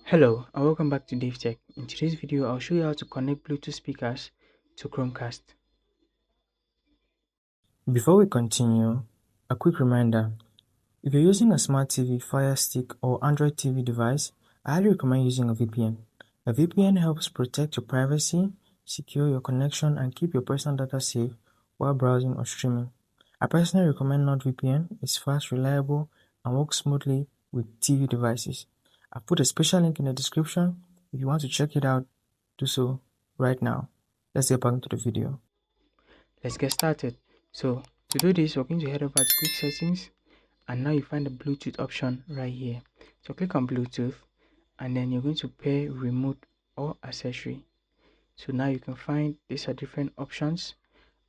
Hello and welcome back to DaveTech. In today's video, I'll show you how to connect Bluetooth speakers to Chromecast. Before we continue, a quick reminder. If you're using a smart TV, Fire Stick, or Android TV device, I highly recommend using a VPN. A VPN helps protect your privacy, secure your connection, and keep your personal data safe while browsing or streaming. I personally recommend NordVPN. It's fast, reliable, and works smoothly with TV devices. I've put a special link in the description. If you want to check it out, do so right now. Let's get back into the video. Let's get started. So to do this, we're going to head over to Quick Settings, and now you find the Bluetooth option right here. So click on Bluetooth, and then you're going to pair remote or accessory. So now you can find these are different options.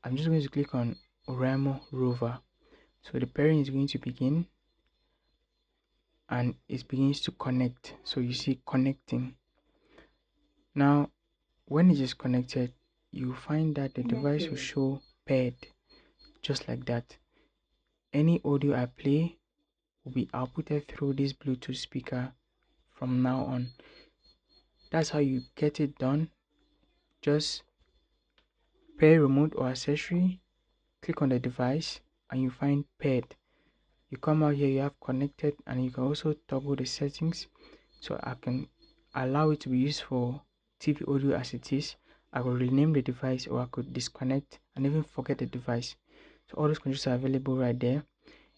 I'm just going to click on Oramo Rover. So the pairing is going to begin, and it begins to connect. So you see connecting. Now when it is connected, you find that the device will show paired, just like that. Any audio I play will be outputted through this Bluetooth speaker from now on. That's how you get it done. Just pair remote or accessory, click on the device, and you find paired. You come out here, you have connected, and you can also toggle the settings. So I can allow it to be used for TV audio as it is. I will rename the device, or I could disconnect and even forget the device. So all those controls are available right there.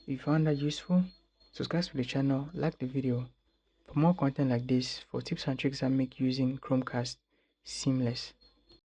If you found that useful, subscribe to the channel, like the video for more content like this, for tips and tricks that make using Chromecast seamless.